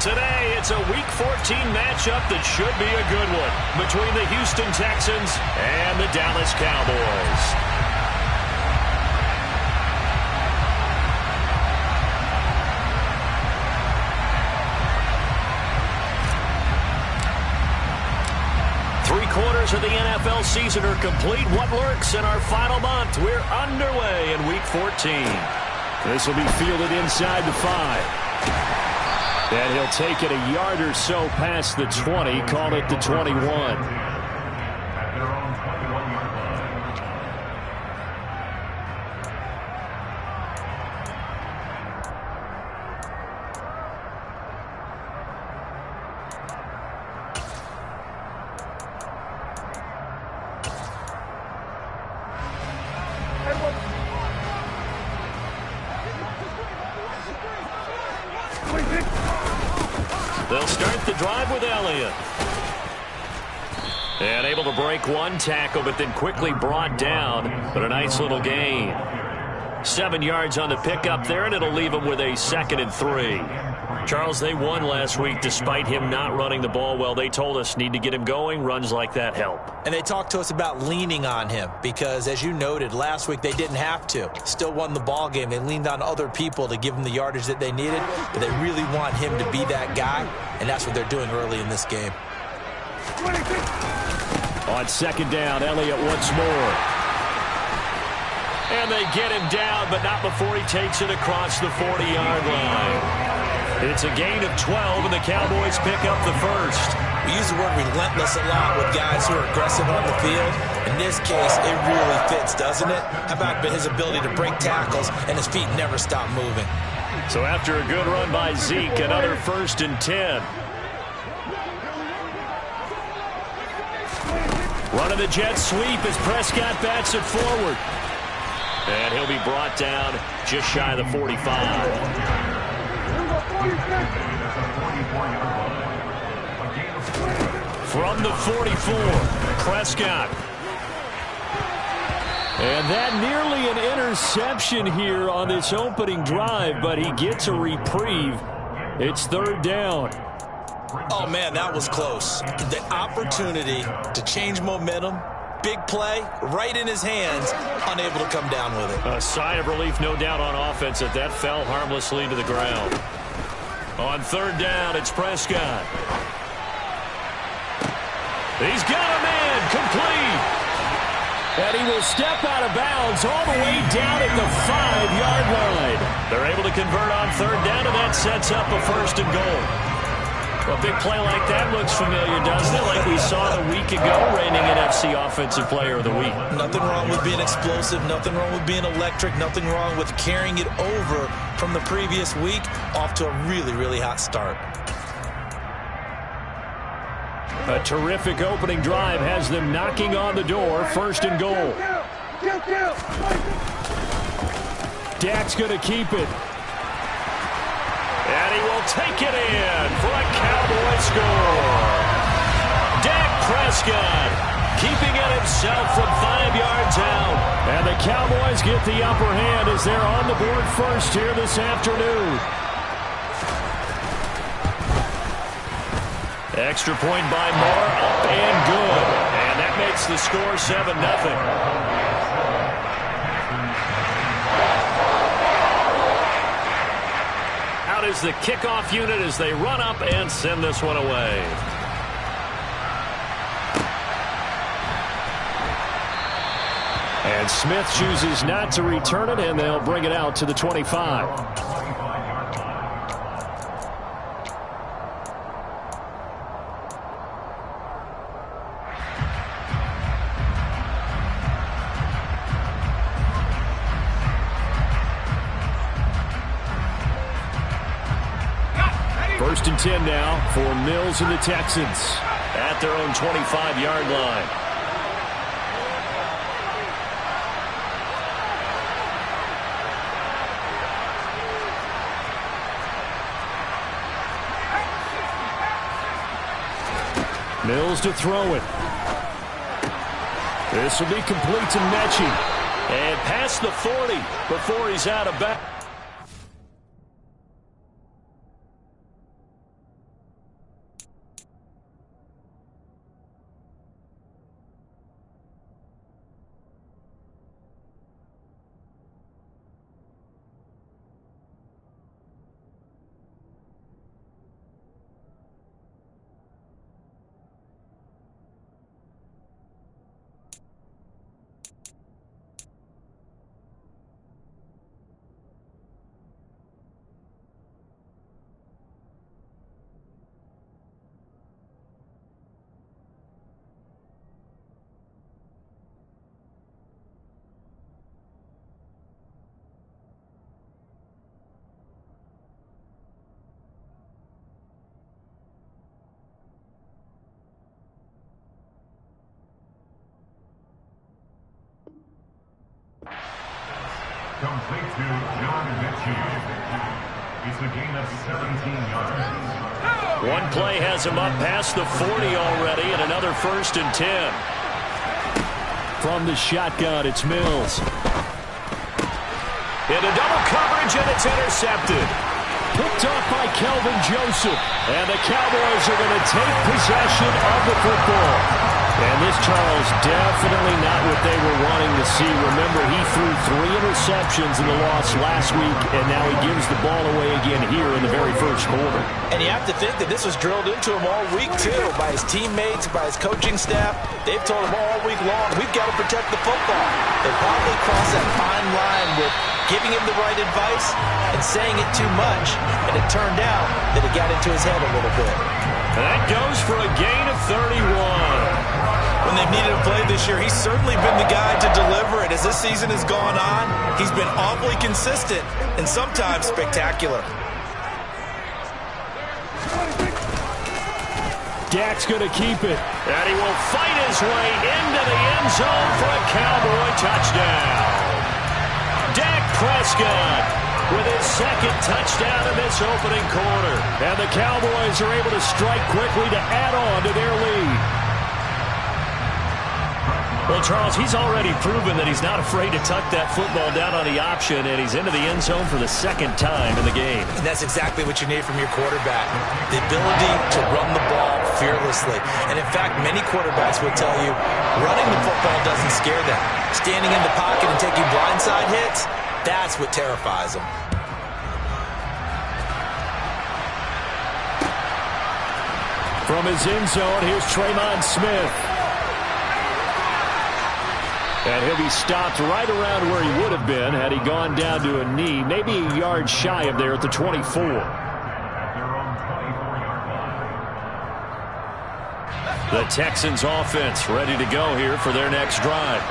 Today, it's a Week 14 matchup that should be a good one between the Houston Texans and the Dallas Cowboys. Three-quarters of the NFL season are complete. What lurks in our final month? We're underway in Week 14. This will be fielded inside the 5. And he'll take it a yard or so past the 20, call it the 21. They'll start the drive with Elliott. And able to break one tackle, but then quickly brought down. But a nice little gain. 7 yards on the pickup there, and it'll leave them with a 2nd and 3. Charles, they won last week despite him not running the ball well. They told us need to get him going. Runs like that help. And they talked to us about leaning on him because, as you noted, last week they didn't have to. Still won the ball game. They leaned on other people to give them the yardage that they needed, but they really want him to be that guy, and that's what they're doing early in this game. On 2nd down, Elliott once more. And they get him down, but not before he takes it across the 40-yard line. It's a gain of 12, and the Cowboys pick up the first. We use the word relentless a lot with guys who are aggressive on the field. In this case, it really fits, doesn't it? How about his ability to break tackles, and his feet never stop moving? So after a good run by Zeke, another 1st and 10. Running the jet sweep as Prescott bats it forward. And he'll be brought down just shy of the 45. From the 44, Prescott. And that nearly an interception here on this opening drive, but he gets a reprieve. It's 3rd down. Oh, man, that was close. The opportunity to change momentum, big play, right in his hands, unable to come down with it. A sigh of relief, no doubt, on offense that that fell harmlessly to the ground. On 3rd down, it's Prescott. He's got a man, complete. And he will step out of bounds all the way down at the 5-yard line. They're able to convert on 3rd down, and that sets up a 1st and goal. A big play like that looks familiar, doesn't it? Like we saw a week ago, reigning NFC Offensive Player of the Week. Nothing wrong with being explosive. Nothing wrong with being electric. Nothing wrong with carrying it over from the previous week off to a really, really hot start. A terrific opening drive has them knocking on the door. 1st and goal. Dak's going to keep it. And he will take it in for a Cowboy score. Dak Prescott keeping it himself from 5 yards out. And the Cowboys get the upper hand as they're on the board first here this afternoon. Extra point by Moore, up and good. And that makes the score 7-0. Out is the kickoff unit as they run up and send this one away. And Smith chooses not to return it, and they'll bring it out to the 25. First and 10 now for Mills and the Texans at their own 25-yard line. Mills to throw it. This will be complete to Mechie. And past the 40 before he's out of bounds. It's a gain of 17 yards. One play has him up past the 40 already, and another 1st and 10. From the shotgun, it's Mills. Into double coverage, and it's intercepted. Picked off by Kelvin Joseph. And the Cowboys are going to take possession of the football. And this, Charles, definitely not what they were wanting to see. Remember, he threw 3 interceptions in the loss last week, and now he gives the ball away again here in the very first quarter. And you have to think that this was drilled into him all week, too, by his teammates, by his coaching staff. They've told him all week long, we've got to protect the football. They probably crossed that fine line with giving him the right advice and saying it too much, and it turned out that it got into his head a little bit. And that goes for a gain of 31. When they've needed a play this year, he's certainly been the guy to deliver it. As this season has gone on, he's been awfully consistent and sometimes spectacular. Dak's going to keep it. And he will fight his way into the end zone for a Cowboy touchdown. Dak Prescott with his 2nd touchdown in this opening quarter. And the Cowboys are able to strike quickly to add on to their lead. Well, Charles, he's already proven that he's not afraid to tuck that football down on the option, and he's into the end zone for the 2nd time in the game. And that's exactly what you need from your quarterback, the ability to run the ball fearlessly. And, in fact, many quarterbacks will tell you running the football doesn't scare them. Standing in the pocket and taking blindside hits, that's what terrifies them. From his end zone, here's Tremon Smith. And he'll be stopped right around where he would have been had he gone down to a knee, maybe a yard shy of there at the 24. The Texans offense ready to go here for their next drive.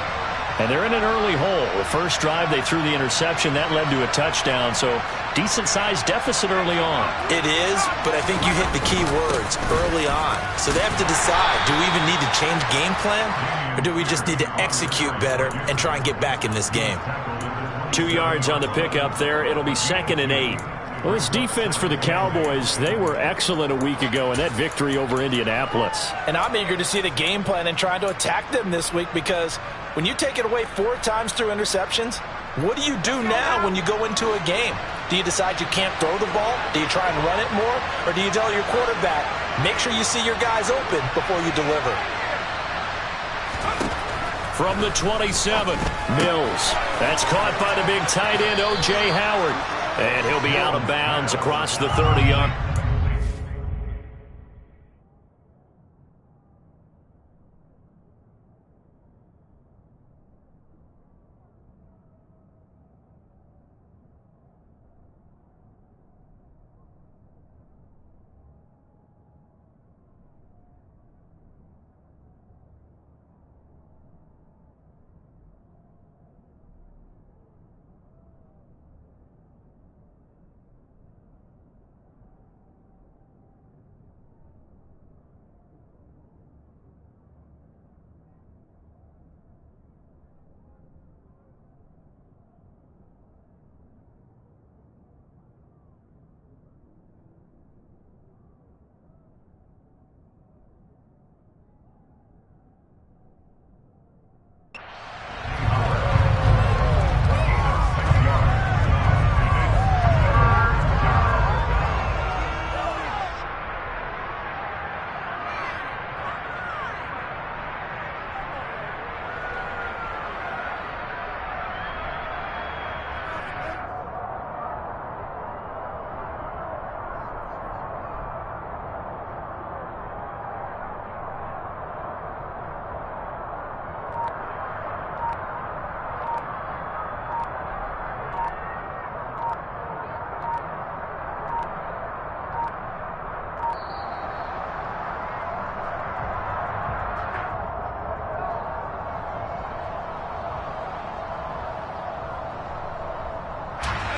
And they're in an early hole. The first drive, they threw the interception. That led to a touchdown, so decent-sized deficit early on. It is, but I think you hit the key words, early on. So they have to decide, do we even need to change game plan, or do we just need to execute better and try and get back in this game? 2 yards on the pickup there. It'll be 2nd and 8. Well, this defense for the Cowboys, they were excellent a week ago in that victory over Indianapolis. And I'm eager to see the game plan and trying to attack them this week, because when you take it away 4 times through interceptions, what do you do now when you go into a game? Do you decide you can't throw the ball? Do you try and run it more? Or do you tell your quarterback, make sure you see your guys open before you deliver? From the 27, Mills. That's caught by the big tight end, O.J. Howard. And he'll be out of bounds across the 30-yard.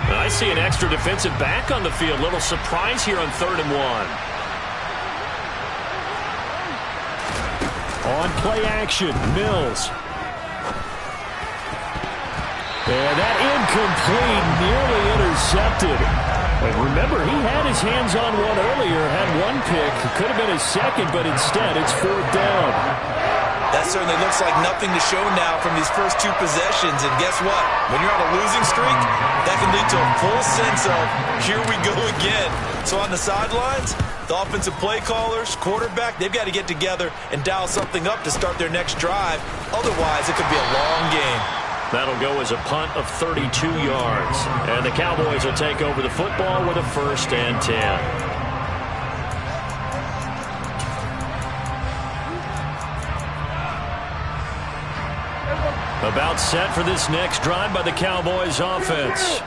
I see an extra defensive back on the field. Little surprise here on 3rd and 1. On play action, Mills. And that incomplete, nearly intercepted. And remember, he had his hands on one earlier, had one pick. It could have been his second, but instead it's 4th down. That certainly looks like nothing to show now from these first 2 possessions. And guess what? When you're on a losing streak, that can lead to a full sense of, here we go again. So on the sidelines, the offensive play callers, quarterback, they've got to get together and dial something up to start their next drive. Otherwise, it could be a long game. That'll go as a punt of 32 yards. And the Cowboys will take over the football with a 1st and 10. About set for this next drive by the Cowboys offense.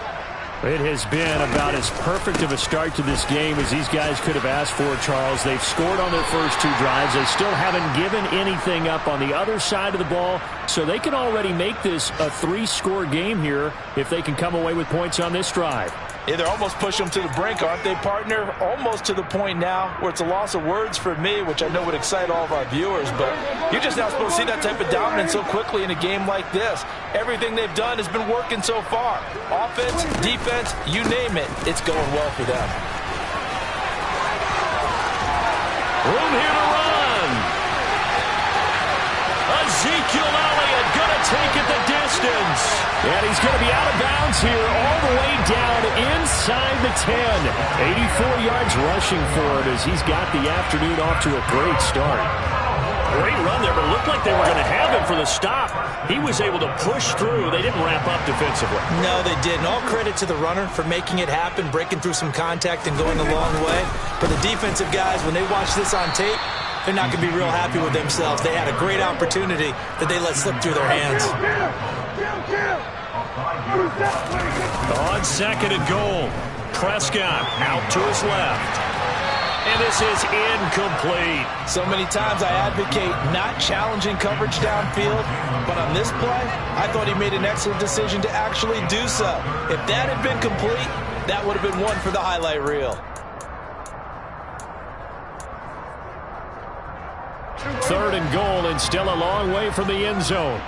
It has been about as perfect of a start to this game as these guys could have asked for, Charles. They've scored on their first 2 drives. They still haven't given anything up on the other side of the ball, so they can already make this a 3-score game here if they can come away with points on this drive. Yeah, they're almost pushing them to the brink, aren't they, partner? Almost to the point now where it's a loss of words for me, which I know would excite all of our viewers, but you're just not supposed to see that type of dominance so quickly in a game like this. Everything they've done has been working so far. Offense, defense, you name it, it's going well for them. Room here to run. Ezekiel Elliott going to take it the distance. And he's going to be out of bounds here all the way down inside the 10. 84 yards rushing for him as he's got the afternoon off to a great start. Great run there, but it looked like they were going to have him for the stop. He was able to push through. They didn't wrap up defensively. No, they didn't. All credit to the runner for making it happen, breaking through some contact and going a long way. For the defensive guys, when they watch this on tape, they're not going to be real happy with themselves. They had a great opportunity that they let slip through their hands. On 2nd and goal, Prescott out to his left. And this is incomplete. So many times I advocate not challenging coverage downfield, but on this play, I thought he made an excellent decision to actually do so. If that had been complete, that would have been one for the highlight reel. 3rd and goal, and still a long way from the end zone.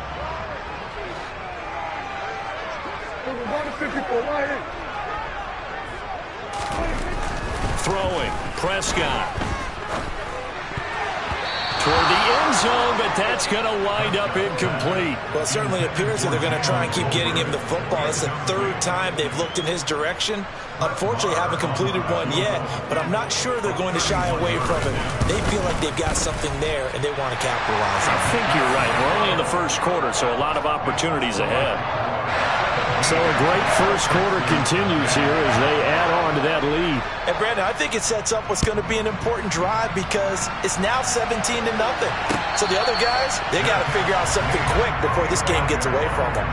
Throwing, Prescott. Toward the end zone, but that's going to wind up incomplete. Well, it certainly appears that they're going to try and keep getting him the football. It's the 3rd time they've looked in his direction. Unfortunately, haven't completed one yet, but I'm not sure they're going to shy away from it. They feel like they've got something there, and they want to capitalize on it. I think you're right. We're only in the 1st quarter, so a lot of opportunities ahead. So a great 1st quarter continues here as they add on to that lead. And Brandon, I think it sets up what's going to be an important drive because it's now 17-0. So the other guys, they got to figure out something quick before this game gets away from them.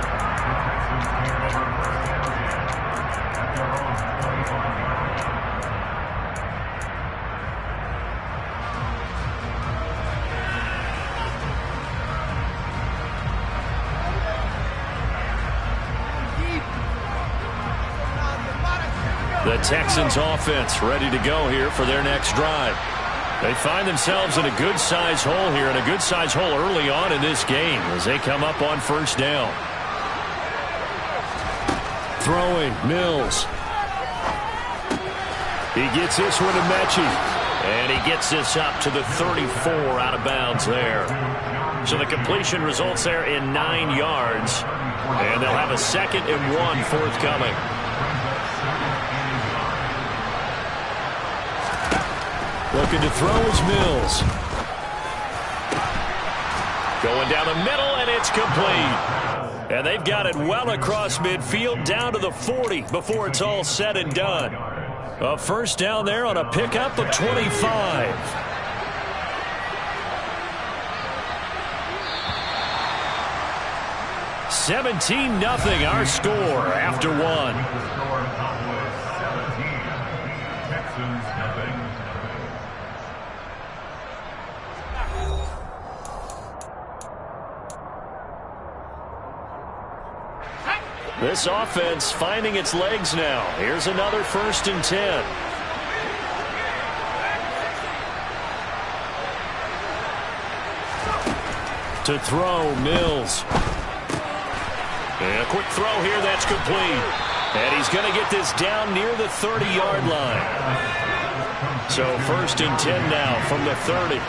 The Texans offense ready to go here for their next drive. They find themselves in a good-sized hole here, and a good-sized hole early on in this game as they come up on 1st down. Throwing, Mills. He gets this one to Mechie. And he gets this up to the 34 out of bounds there. So the completion results there in 9 yards. And they'll have a 2nd and 1 forthcoming. Looking to throw is Mills. Going down the middle, and it's complete. And they've got it well across midfield down to the 40 before it's all said and done. A 1st down there on a pickup of 25. $17-0 our score after 1. This offense finding its legs now. Here's another 1st and 10. To throw, Mills. And a quick throw here, that's complete. And he's going to get this down near the 30-yard line. So 1st and 10 now from the 30.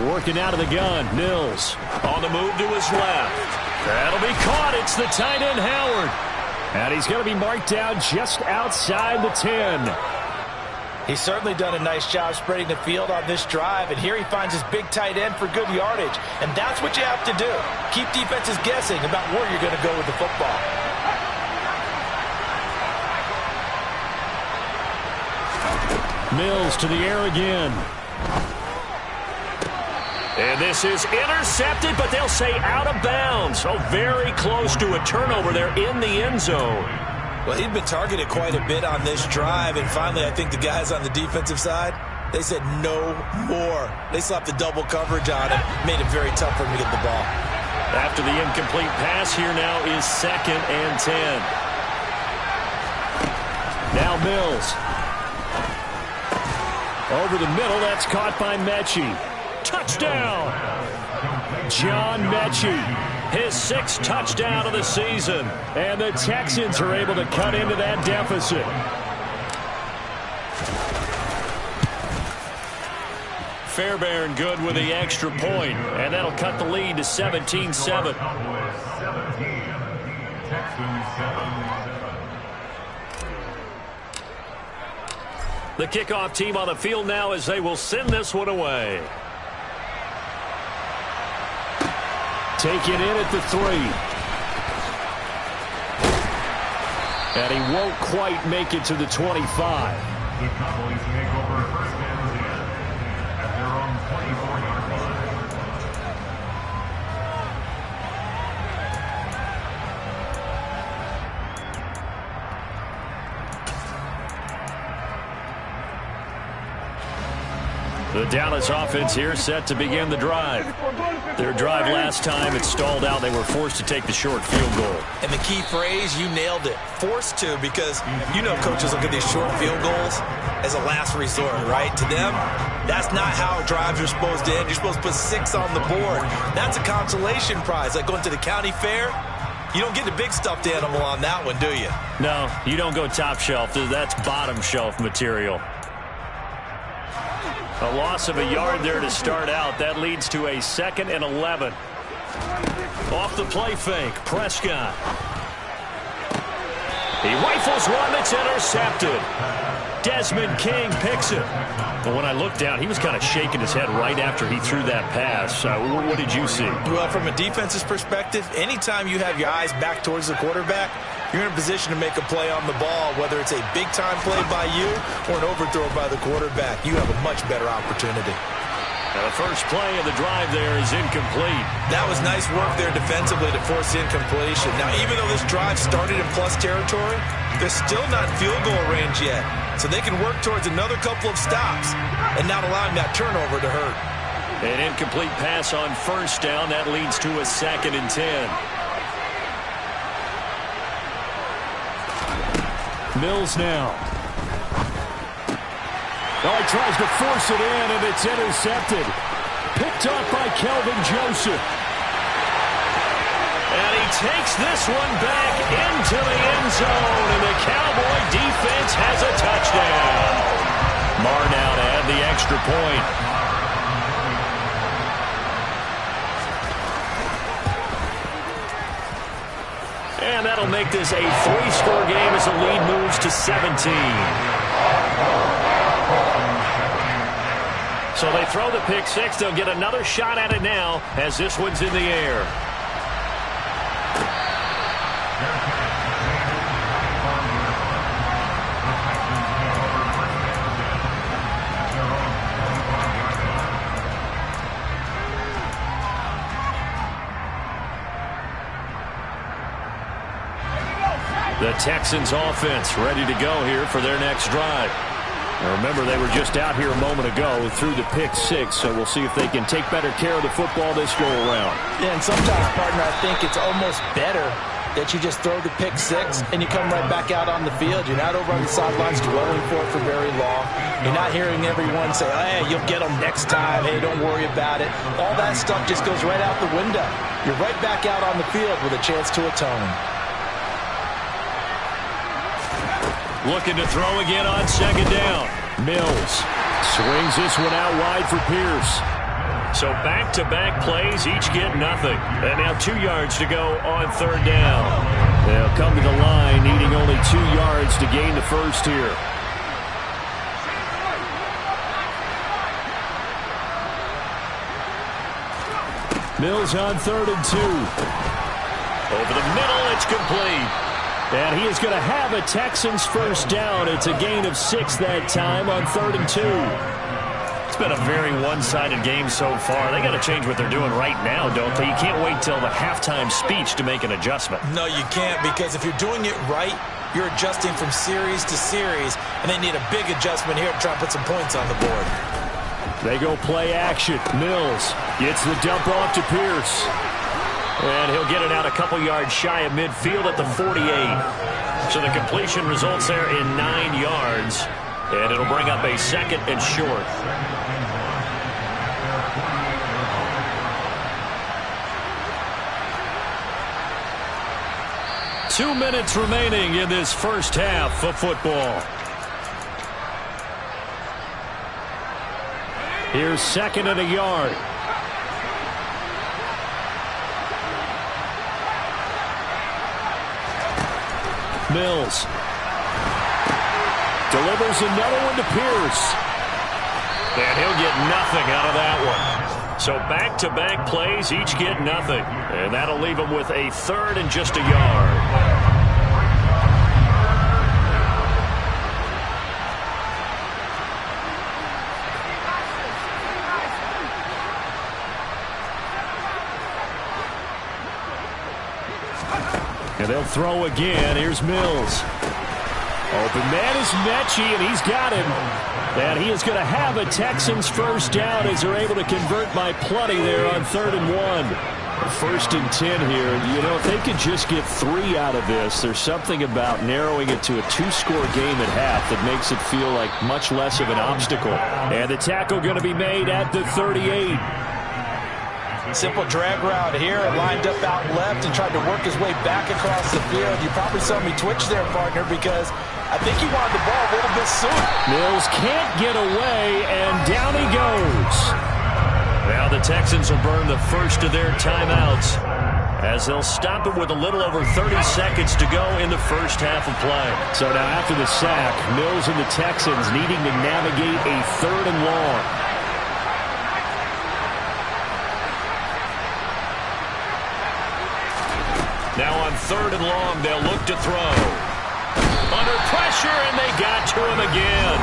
Working out of the gun, Mills on the move to his left. That'll be caught. It's the tight end, Howard. And he's going to be marked down just outside the 10. He's certainly done a nice job spreading the field on this drive, and here he finds his big tight end for good yardage. And that's what you have to do. Keep defenses guessing about where you're going to go with the football. Mills to the air again. And this is intercepted, but they'll say out of bounds. So very close to a turnover there in the end zone. Well, he'd been targeted quite a bit on this drive, and finally I think the guys on the defensive side, they said no more. They slapped the double coverage on him, made it very tough for him to get the ball. After the incomplete pass, here now is 2nd and 10. Now Mills. Over the middle, that's caught by Mechie. Touchdown! John Mechie, his 6th touchdown of the season. And the Texans are able to cut into that deficit. Fairbairn good with the extra point, and that'll cut the lead to 17-7. The kickoff team on the field now as they will send this one away. Taken in at the 3. And he won't quite make it to the 25. The Cowboys take over 1st and 10 at their own 24-yard line. The Dallas offense here set to begin the drive. Their drive last time, it stalled out. They were forced to take the short field goal. And the key phrase, you nailed it. Forced to, because you know coaches look at these short field goals as a last resort, right? To them, that's not how drives are supposed to end. You're supposed to put 6 on the board. That's a consolation prize. Like going to the county fair, you don't get the big stuffed animal on that one, do you? No, you don't go top shelf. That's bottom shelf material. A loss of a yard there to start out. That leads to a 2nd and 11. Off the play fake, Prescott. He rifles one that's intercepted. Desmond King picks it. But when I looked down, he was kind of shaking his head right after he threw that pass. What did you see? Well, from a defense's perspective, anytime you have your eyes back towards the quarterback, you're in a position to make a play on the ball, whether it's a big-time play by you or an overthrow by the quarterback. You have a much better opportunity. Now the first play of the drive there is incomplete. That was nice work there defensively to force the incompletion. Now, even though this drive started in plus territory, they're still not field goal range yet. So they can work towards another couple of stops and not allowing that turnover to hurt. An incomplete pass on 1st down. That leads to a 2nd and 10. Mills now. Oh, he tries to force it in, and it's intercepted. Picked up by Kelvin Joseph. And he takes this one back into the end zone, and the Cowboy defense has a touchdown. Marr now to add the extra point. And that'll make this a 3-score game as the lead moves to 17. So they throw the pick 6. They'll get another shot at it now as this one's in the air. The Texans offense ready to go here for their next drive. Remember, they were just out here a moment ago through the pick six, so we'll see if they can take better care of the football this go-around. Yeah, and sometimes, partner, I think it's almost better that you just throw the pick six and you come right back out on the field. You're not over on the sidelines dwelling for it for very long. You're not hearing everyone say, hey, you'll get them next time. Hey, don't worry about it. All that stuff just goes right out the window. You're right back out on the field with a chance to atone. Looking to throw again on second down. Mills swings this one out wide for Pierce. So back-to-back plays, each get nothing. And now 2 yards to go on third down. They'll come to the line, needing only 2 yards to gain the first here. Mills on 3rd and 2. Over the middle, it's complete. And he is going to have a Texans first down. It's a gain of 6 that time on 3rd and 2. It's been a very one-sided game so far. They got to change what they're doing right now, don't they? You can't wait till the halftime speech to make an adjustment. No, you can't, because if you're doing it right, you're adjusting from series to series, and they need a big adjustment here to try to put some points on the board. They go play action. Mills gets the dump off to Pierce. And he'll get it out a couple yards shy of midfield at the 48. So the completion results there in 9 yards. And it'll bring up a 2nd and short. Two minutes remaining in this first half of football. Here's 2nd and a yard. Mills delivers another one to Pierce. And he'll get nothing out of that one. So back-to-back plays, each get nothing. And that'll leave him with a 3rd and just a yard. And they'll throw again. Here's Mills. Open man is Mechie, and he's got him. And he is going to have a Texans first down as they're able to convert by plenty there on 3rd and 1. 1st and 10 here. You know, if they could just get 3 out of this, there's something about narrowing it to a 2-score game at half that makes it feel like much less of an obstacle. And the tackle going to be made at the 38. Simple drag route here, lined up out left and tried to work his way back across the field. You probably saw me twitch there, partner, because I think he wanted the ball a little bit sooner. Mills can't get away, and down he goes. Now the Texans will burn the first of their timeouts as they'll stop it with a little over 30 seconds to go in the first half of play. So now after the sack, Mills and the Texans needing to navigate a 3rd and long. Now on 3rd and long, they'll look to throw. Under pressure, and they got to him again.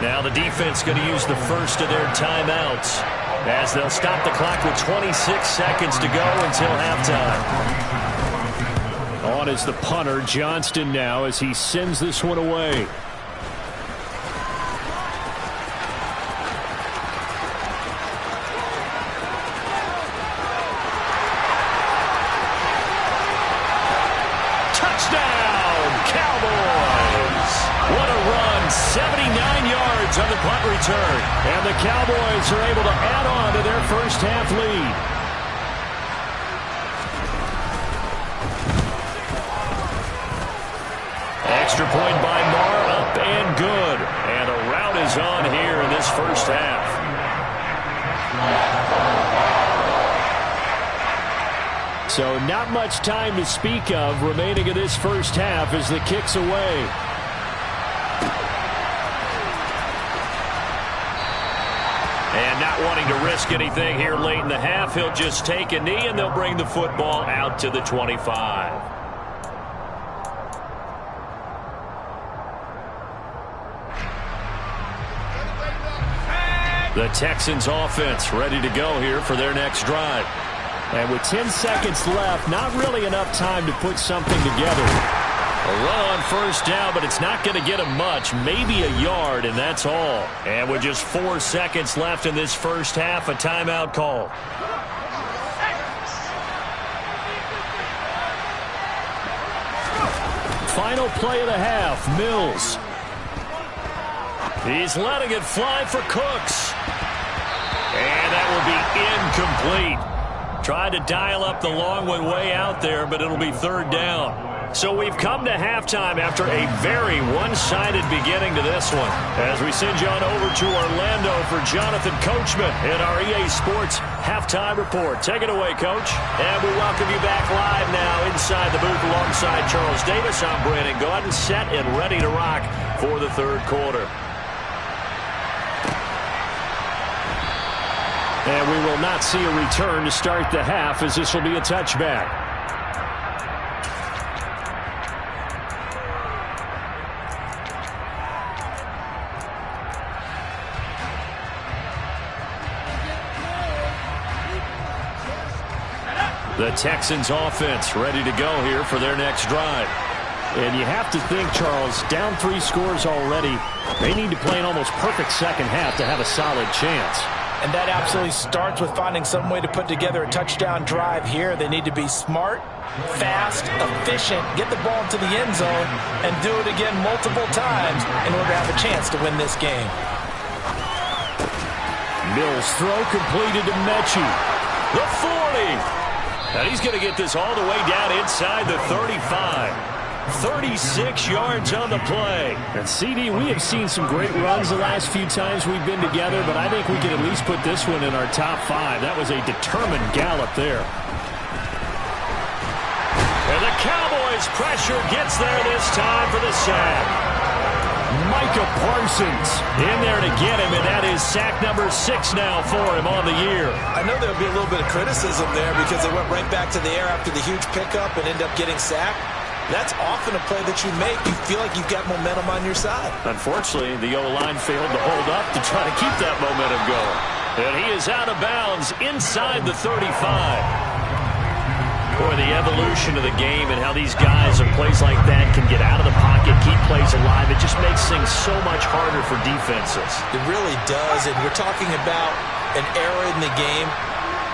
Now the defense going to use the first of their timeouts as they'll stop the clock with 26 seconds to go until halftime. On is the punter, Johnston, now as he sends this one away. On the punt return, and the Cowboys are able to add on to their first half lead. Extra point by Marr, up and good. And a rout is on here in this first half. So not much time to speak of remaining in this first half as the kick's away. And not wanting to risk anything here late in the half, he'll just take a knee, and they'll bring the football out to the 25. The Texans offense ready to go here for their next drive. And with 10 seconds left, not really enough time to put something together. A run on first down, but it's not going to get him much. Maybe a yard, and that's all. And with just 4 seconds left in this first half, a timeout call. Final play of the half, Mills. He's letting it fly for Cooks. And that will be incomplete. Tried to dial up the long one way out there, but it'll be third down. So we've come to halftime after a very one-sided beginning to this one. As we send you on over to Orlando for Jonathan Coachman in our EA Sports Halftime Report. Take it away, Coach. And we welcome you back live now inside the booth alongside Charles Davis. I'm Brandon Gaudin, set and ready to rock for the third quarter. And we will not see a return to start the half, as this will be a touchback. The Texans offense ready to go here for their next drive. And you have to think, Charles, down 3 scores already. They need to play an almost perfect second half to have a solid chance. And that absolutely starts with finding some way to put together a touchdown drive here. They need to be smart, fast, efficient, get the ball into the end zone, and do it again multiple times in order to have a chance to win this game. Mills throw completed to Mechie. The 40. And he's going to get this all the way down inside the 35. 36 yards on the play. And CD, we have seen some great runs the last few times we've been together, but I think we can at least put this one in our top 5. That was a determined gallop there. And the Cowboys pressure gets there this time for the sack. Micah Parsons in there to get him, and that is sack number 6 now for him on the year. I know there'll be a little bit of criticism there because they went right back to the air after the huge pickup and end up getting sacked. That's often a play that you make. You feel like you've got momentum on your side. Unfortunately, the O-line failed to hold up to try to keep that momentum going. And he is out of bounds inside the 35. Boy, the evolution of the game and how these guys on plays like that can get out of the pocket, keep plays alive, it just makes things so much harder for defenses. It really does, and we're talking about an era in the game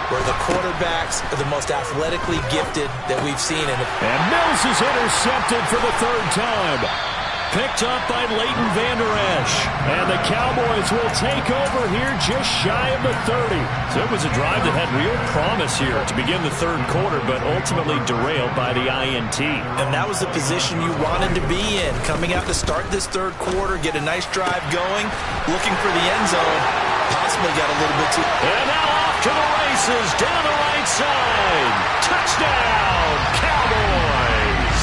where the quarterbacks are the most athletically gifted that we've seen. And Mills is intercepted for the 3rd time. Picked up by Leighton Vander Esch. And the Cowboys will take over here just shy of the 30. So it was a drive that had real promise here to begin the 3rd quarter, but ultimately derailed by the INT. And that was the position you wanted to be in. Coming out to start this 3rd quarter, get a nice drive going, looking for the end zone. Possibly got a little bit too... And now off to the races, down the right side. Touchdown, Cowboys.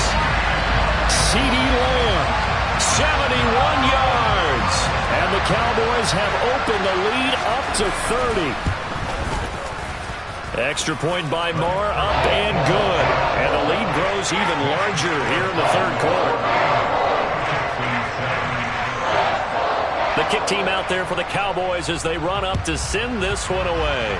CD Lamb, 71 yards. And the Cowboys have opened the lead up to 30. Extra point by Moore, up and good. And the lead grows even larger here in the 3rd quarter. The kick team out there for the Cowboys as they run up to send this one away.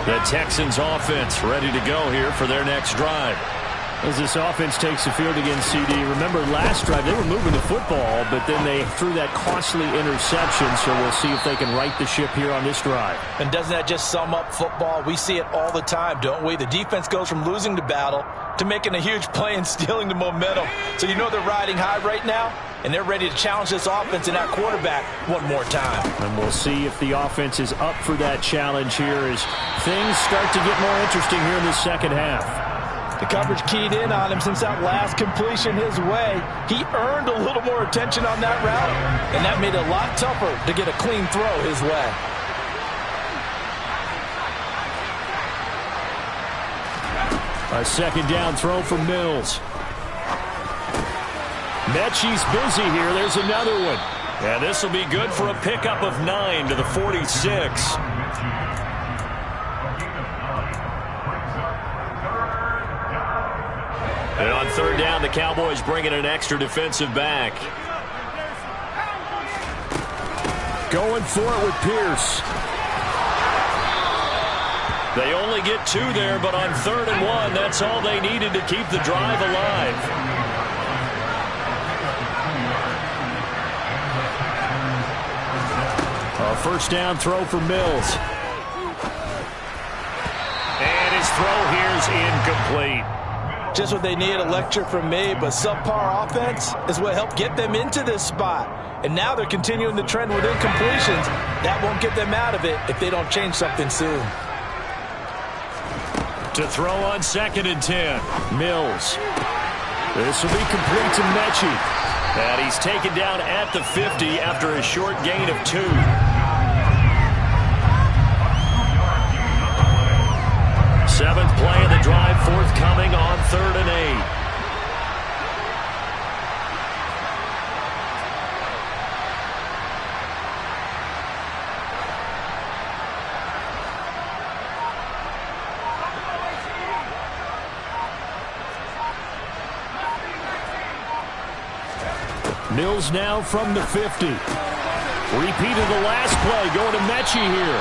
The Texans offense ready to go here for their next drive. As this offense takes the field against CD, remember last drive they were moving the football, but then they threw that costly interception, so we'll see if they can right the ship here on this drive. And doesn't that just sum up football? We see it all the time, don't we? The defense goes from losing the battle to making a huge play and stealing the momentum. So you know they're riding high right now, and they're ready to challenge this offense and that quarterback one more time. And we'll see if the offense is up for that challenge here as things start to get more interesting here in the second half. The coverage keyed in on him since that last completion his way. He earned a little more attention on that route, and that made it a lot tougher to get a clean throw his way. A second down throw for Mills. Mechie's busy here. There's another one. And this will be good for a pickup of 9 to the 46. And on third down, the Cowboys bring in an extra defensive back. Going for it with Pierce. They only get 2 there, but on 3rd and 1, that's all they needed to keep the drive alive. A first down throw for Mills. And his throw here's incomplete. Just what they need, a lecture from me, but subpar offense is what helped get them into this spot. And now they're continuing the trend with incompletions. That won't get them out of it if they don't change something soon. To throw on 2nd and 10. Mills. This will be complete to Mechie. And he's taken down at the 50 after a short gain of 2. Seventh play of the drive forthcoming on 3rd and 8. Mills now from the 50. Repeated the last play, going to Mechie here.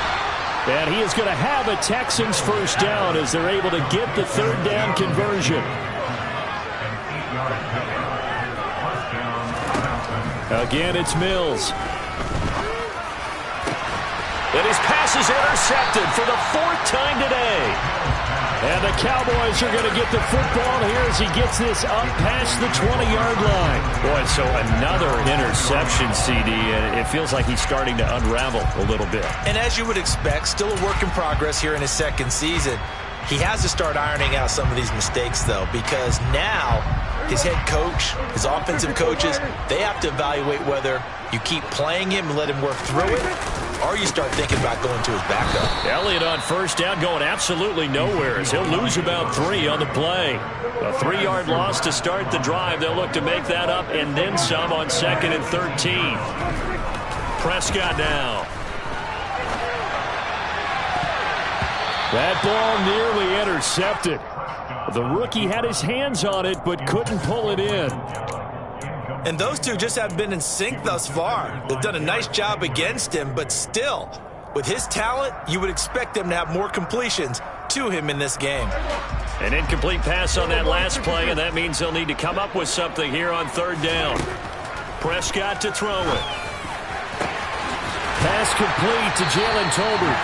And he is going to have a Texans first down as they're able to get the 3rd down conversion. Again, it's Mills. And his pass is intercepted for the 4th time today. And the Cowboys are going to get the football here as he gets this up past the 20-yard line. Boy, so another interception, CD, and it feels like he's starting to unravel a little bit. And as you would expect, still a work in progress here in his 2nd season. He has to start ironing out some of these mistakes, though, because now his head coach, his offensive coaches, they have to evaluate whether you keep playing him and let him work through it, or you start thinking about going to his backup. Elliott on first down going absolutely nowhere as he'll lose about 3 on the play. A 3-yard loss to start the drive. They'll look to make that up and then some on 2nd and 13. Prescott now. That ball nearly intercepted. The rookie had his hands on it but couldn't pull it in. And those two just haven't been in sync thus far. They've done a nice job against him, but still, with his talent, you would expect them to have more completions to him in this game. An incomplete pass on that last play, and that means they'll need to come up with something here on 3rd down. Prescott to throw it. Pass complete to Jalen Tolbert.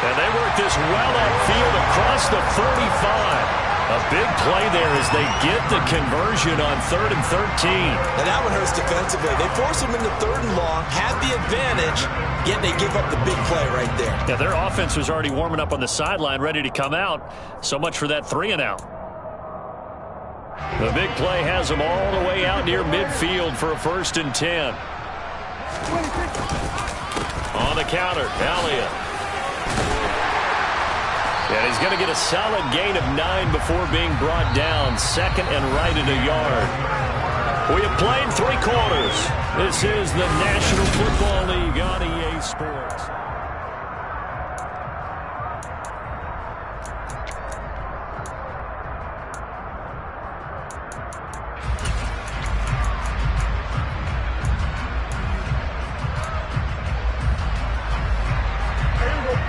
And they work this well upfield across the 35. A big play there as they get the conversion on 3rd and 13. And that one hurts defensively. They force him into 3rd and long, have the advantage, yet they give up the big play right there. Yeah, their offense was already warming up on the sideline, ready to come out. So much for that 3-and-out. The big play has them all the way out near midfield for a 1st and 10. On the counter, Elliott. And he's going to get a solid gain of 9 before being brought down. 2nd and right at a yard. We have played 3 quarters. This is the National Football League on EA Sports.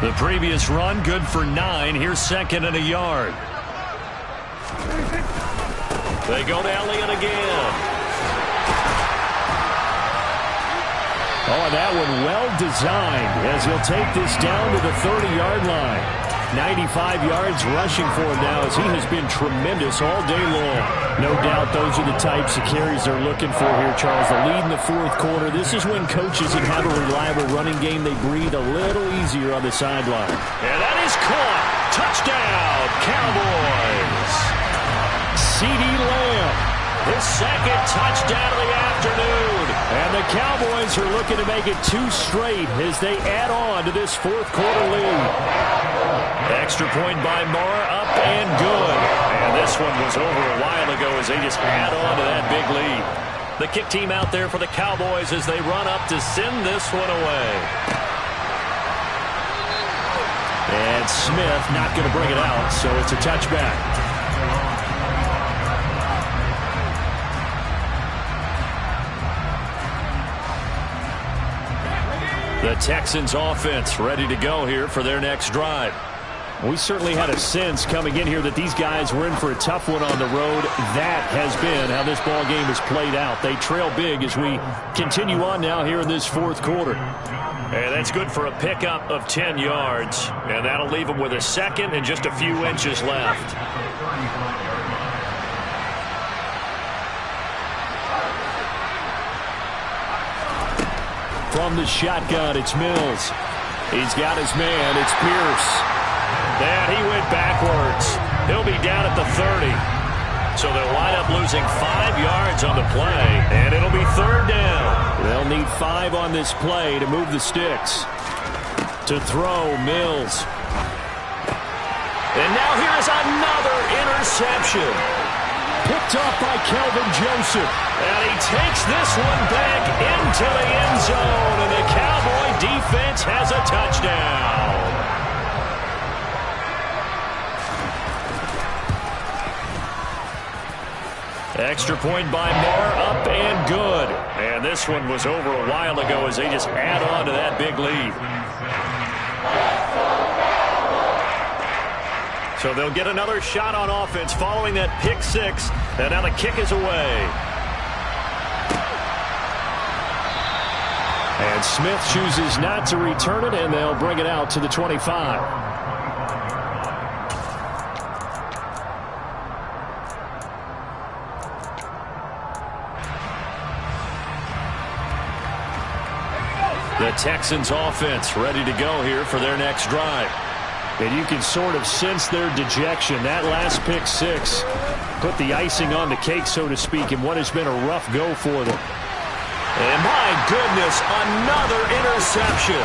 The previous run, good for 9. Here's 2nd and a yard. They go to Elliott again. Oh, and that one well designed as he'll take this down to the 30-yard line. 95 yards rushing for him now as he has been tremendous all day long. No doubt those are the types of carries they're looking for here, Charles. The lead in the 4th quarter. This is when coaches that have a reliable running game, they breathe a little easier on the sideline. And that is caught. Touchdown, Cowboys. CeeDee Lamb. His 2nd touchdown of the afternoon. And the Cowboys are looking to make it 2 straight as they add on to this 4th quarter lead. Extra point by Moore, up and good. And this one was over a while ago as they just add on to that big lead. The kick team out there for the Cowboys as they run up to send this one away. And Smith not going to bring it out, so it's a touchback. The Texans offense ready to go here for their next drive. We certainly had a sense coming in here that these guys were in for a tough one on the road. That has been how this ball game has played out. They trail big as we continue on now here in this fourth quarter. And that's good for a pickup of 10 yards. And that'll leave them with a second and just a few inches left. From the shotgun, it's Mills. He's got his man. It's Pierce. And he went backwards. He'll be down at the 30. So they'll wind up losing 5 yards on the play, and it'll be third down. They'll need 5 on this play to move the sticks. To throw, Mills. And now here's another interception. Picked off by Kelvin Joseph. And he takes this one back into the end zone, and the Cowboy defense has a touchdown. Extra point by Moore, up and good. And this one was over a while ago as they just add on to that big lead. So they'll get another shot on offense following that pick six. And now the kick is away. And Smith chooses not to return it, and they'll bring it out to the 25. The Texans offense ready to go here for their next drive. And you can sort of sense their dejection. That last pick six put the icing on the cake, so to speak, in what has been a rough go for them. And my goodness, another interception.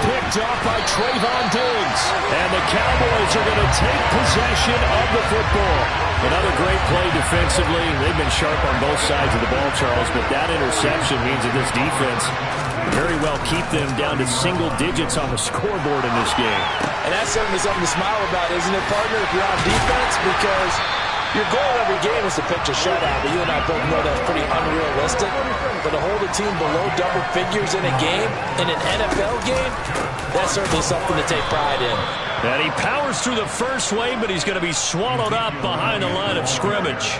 Picked off by Trayvon Diggs. And the Cowboys are going to take possession of the football. Another great play defensively. They've been sharp on both sides of the ball, Charles, but that interception means that this defense very well keep them down to single digits on the scoreboard in this game. And that's certainly something to smile about, isn't it, partner, if you're on defense? Because your goal every game is to pitch a shutout, but you and I both know that's pretty unrealistic. But to hold a team below double figures in a game, in an NFL game, that's certainly something to take pride in. And he powers through the first wave, but he's going to be swallowed up behind the line of scrimmage.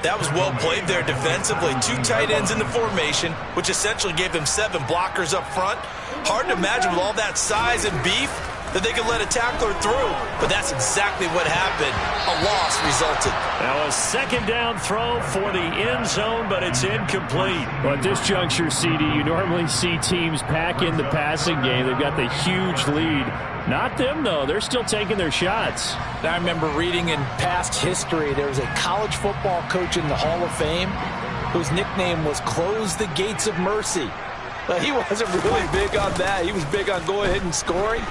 That was well played there defensively. 2 tight ends in the formation, which essentially gave them 7 blockers up front. Hard to imagine with all that size and beef that they could let a tackler through. But that's exactly what happened. A loss resulted. Now a second down throw for the end zone, but it's incomplete. Well, at this juncture, CD, you normally see teams pack in the passing game. They've got the huge lead. Not them, though. They're still taking their shots. I remember reading in past history, there was a college football coach in the Hall of Fame whose nickname was Close the Gates of Mercy. But he wasn't really big on that. He was big on go ahead and scoring.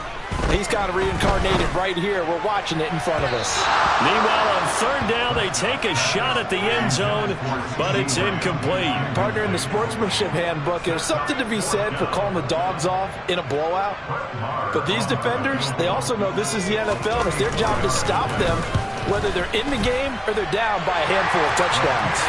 He's kind of reincarnated right here. We're watching it in front of us. Meanwhile, on third down, they take a shot at the end zone, but it's incomplete. Partner, in the sportsmanship handbook, there's something to be said for calling the dogs off in a blowout. But these defenders, they also know this is the NFL, and it's their job to stop them, whether they're in the game or they're down by a handful of touchdowns.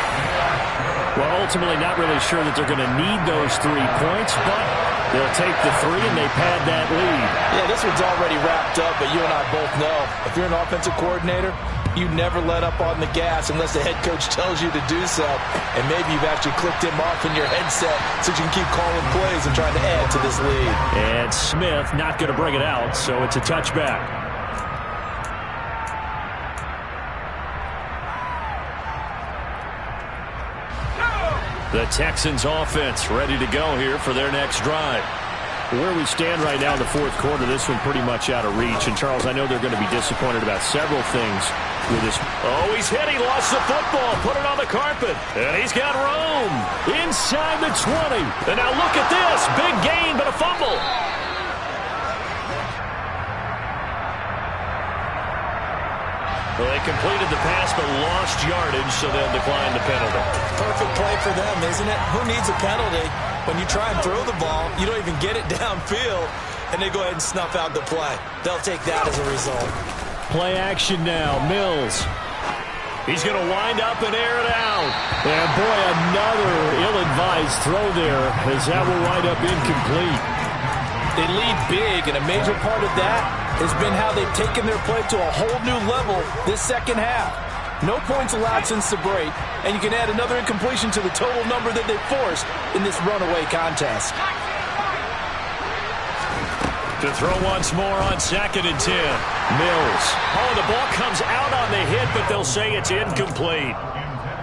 Well, ultimately not really sure that they're going to need those 3 points, but they'll take the 3 and they pad that lead. Yeah, this one's already wrapped up, but you and I both know if you're an offensive coordinator, you never let up on the gas unless the head coach tells you to do so. And maybe you've actually clicked him off in your headset so you can keep calling plays and trying to add to this lead. And Smith not going to bring it out, so it's a touchback. The Texans offense ready to go here for their next drive. Where we stand right now in the fourth quarter, this one pretty much out of reach. And, Charles, I know they're going to be disappointed about several things with this. Oh, he's hit. He lost the football. Put it on the carpet. And he's got room inside the 20. And now look at this. Big gain, but a fumble. Well, they completed the pass but lost yardage, so they'll decline the penalty. Perfect play for them, isn't it? Who needs a penalty? When you try and throw the ball, you don't even get it downfield, and they go ahead and snuff out the play. They'll take that as a result. Play action now. Mills. He's going to wind up and air it out. And, boy, another ill-advised throw there as that will wind up incomplete. They lead big, and a major part of that has been how they've taken their play to a whole new level this second half. No points allowed since the break, and you can add another incompletion to the total number that they forced in this runaway contest. To throw once more on 2nd and 10. Mills. Oh, the ball comes out on the hit, but they'll say it's incomplete.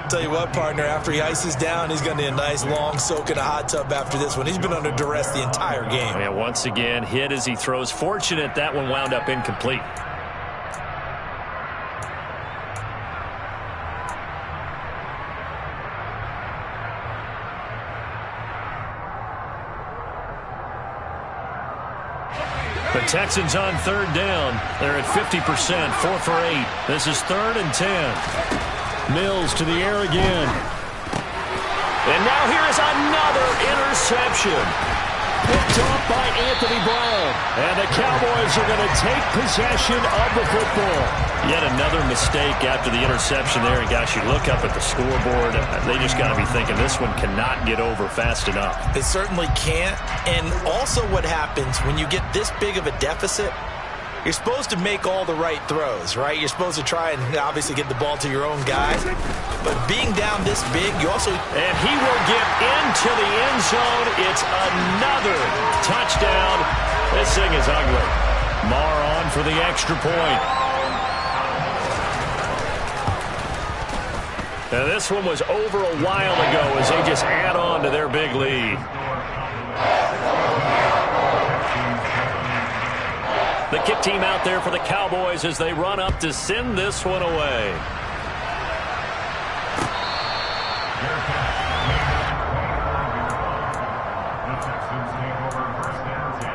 Tell you what, partner, after he ices down, he's going to need a nice long soak in a hot tub after this one. He's been under duress the entire game. Yeah, once again, hit as he throws. Fortunate that one wound up incomplete. The Texans on 3rd down. They're at 50%, 4 for 8. This is 3rd and 10. Mills to the air again. And now here is another interception. Picked off by Anthony Brown. And the Cowboys are going to take possession of the football. Yet another mistake after the interception there. And gosh, you look up at the scoreboard, they just got to be thinking this one cannot get over fast enough. It certainly can't. And also what happens when you get this big of a deficit, you're supposed to make all the right throws, right? You're supposed to try and obviously get the ball to your own guys. But being down this big, you also... And he will get into the end zone. It's another touchdown. This thing is ugly. Marr on for the extra point. Now this one was over a while ago as they just add on to their big lead. The kick team out there for the Cowboys as they run up to send this one away. The Texans take over 1st and 10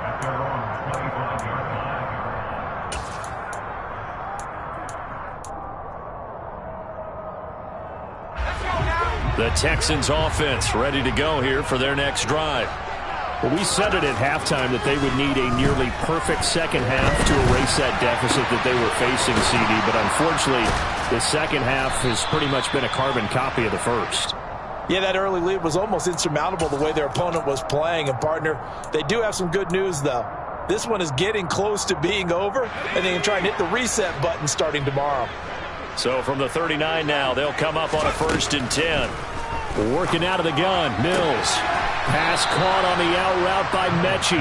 at their own 25-yard line. The Texans offense ready to go here for their next drive. Well, we said it at halftime that they would need a nearly perfect second half to erase that deficit that they were facing, CD. But unfortunately, the second half has pretty much been a carbon copy of the first. Yeah, that early lead was almost insurmountable the way their opponent was playing. And, partner, they do have some good news, though. This one is getting close to being over, and they can try and hit the reset button starting tomorrow. So from the 39 now, they'll come up on a 1st and 10. Working out of the gun, Mills. Pass caught on the out route by Mechie.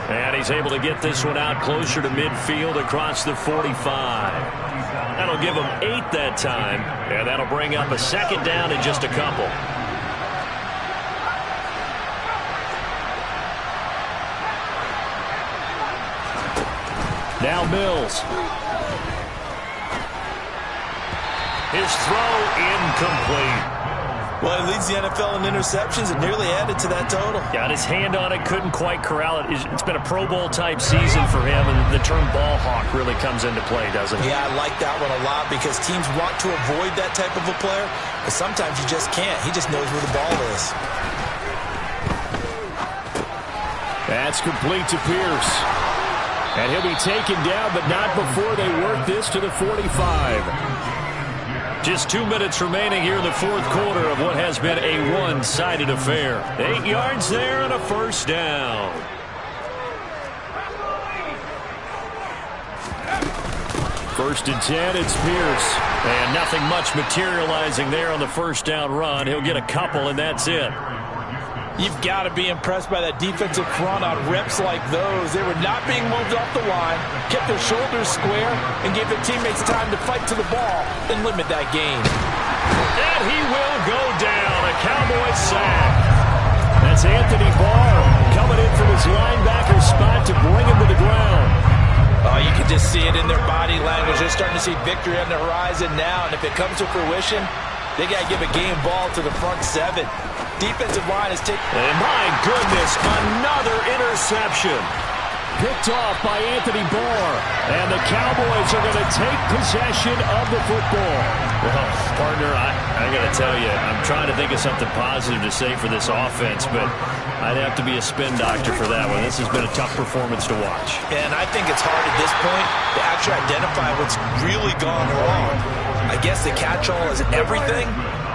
And he's able to get this one out closer to midfield across the 45. That'll give him 8 that time, and that'll bring up a 2nd down in just a couple. Now Mills. His throw incomplete. Well, he leads the NFL in interceptions and nearly added to that total. Got his hand on it, couldn't quite corral it. It's been a Pro Bowl-type season for him, and the term ball hawk really comes into play, doesn't it? Yeah, I like that one a lot because teams want to avoid that type of a player, but sometimes you just can't. He just knows where the ball is. That's complete to Pierce. And he'll be taken down, but not before they work this to the 45. Just 2 minutes remaining here in the 4th quarter of what has been a one-sided affair. 8 yards there and a 1st down. First and 10, it's Pierce. And nothing much materializing there on the 1st down run. He'll get a couple, and that's it. You've got to be impressed by that defensive front on reps like those. They were not being moved off the line, kept their shoulders square, and gave their teammates time to fight to the ball and limit that gain. And he will go down. A Cowboys sack. That's Anthony Barr coming in from his linebacker spot to bring him to the ground. Oh, you can just see it in their body language. They're starting to see victory on the horizon now, and if it comes to fruition, they got to give a game ball to the front 7. Defensive line is taking... And my goodness, another interception. Picked off by Anthony Barr. And the Cowboys are going to take possession of the football. Well, partner, I got to tell you, I'm trying to think of something positive to say for this offense, but I'd have to be a spin doctor for that one. This has been a tough performance to watch. And I think it's hard at this point to actually identify what's really gone wrong. I guess the catch-all is everything.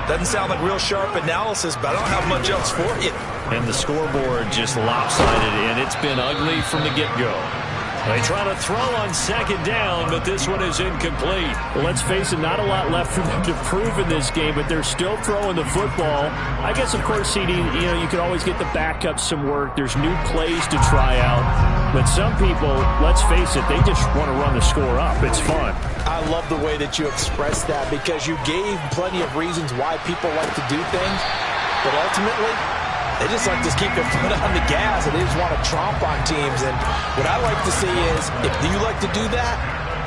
Doesn't sound like real sharp analysis, but I don't have much else for you. And the scoreboard just lopsided, and it's been ugly from the get-go. They try to throw on second down, but this one is incomplete. Well, let's face it, not a lot left for them to prove in this game, but they're still throwing the football. I guess, of course, CD, you can always get the backups some work. There's new plays to try out. But some people, let's face it, they just want to run the score up. It's fun. I love the way that you expressed that because you gave plenty of reasons why people like to do things, but ultimately, they just like to keep their foot on the gas, and they just want to tromp on teams. And what I like to see is, if you like to do that,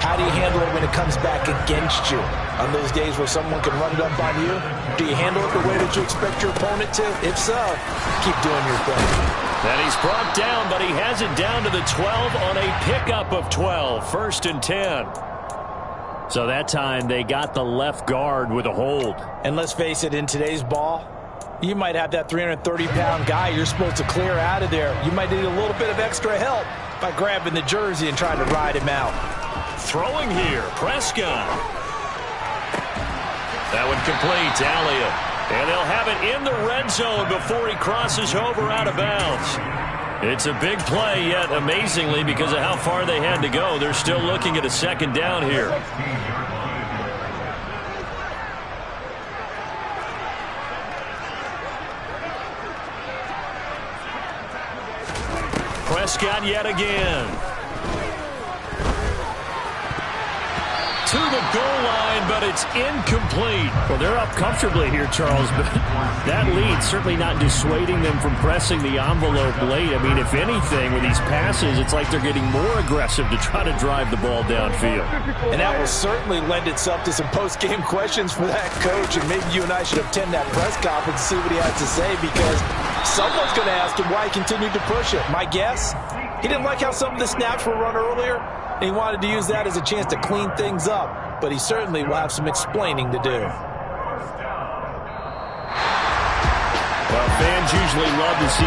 how do you handle it when it comes back against you? On those days where someone can run it up on you, do you handle it the way that you expect your opponent to? If so, keep doing your thing. And he's brought down, but he has it down to the 12 on a pickup of 12. 1st and 10. So that time they got the left guard with a hold. And let's face it, in today's ball, you might have that 330-pound guy you're supposed to clear out of there. You might need a little bit of extra help by grabbing the jersey and trying to ride him out. Throwing here, Prescott. That one complete, Elliott. And they'll have it in the red zone before he crosses over out of bounds. It's a big play, yet amazingly, because of how far they had to go, they're still looking at a second down here. Prescott yet again. To the goal line, but it's incomplete. Well, they're up comfortably here, Charles, but that lead certainly not dissuading them from pressing the envelope late. I mean, if anything, with these passes, it's like they're getting more aggressive to try to drive the ball downfield. And that will certainly lend itself to some post-game questions for that coach, and maybe you and I should attend that press conference and see what he has to say, because someone's going to ask him why he continued to push it. My guess, he didn't like how some of the snaps were run earlier. He wanted to use that as a chance to clean things up, but he certainly will have some explaining to do. Well, fans usually love to see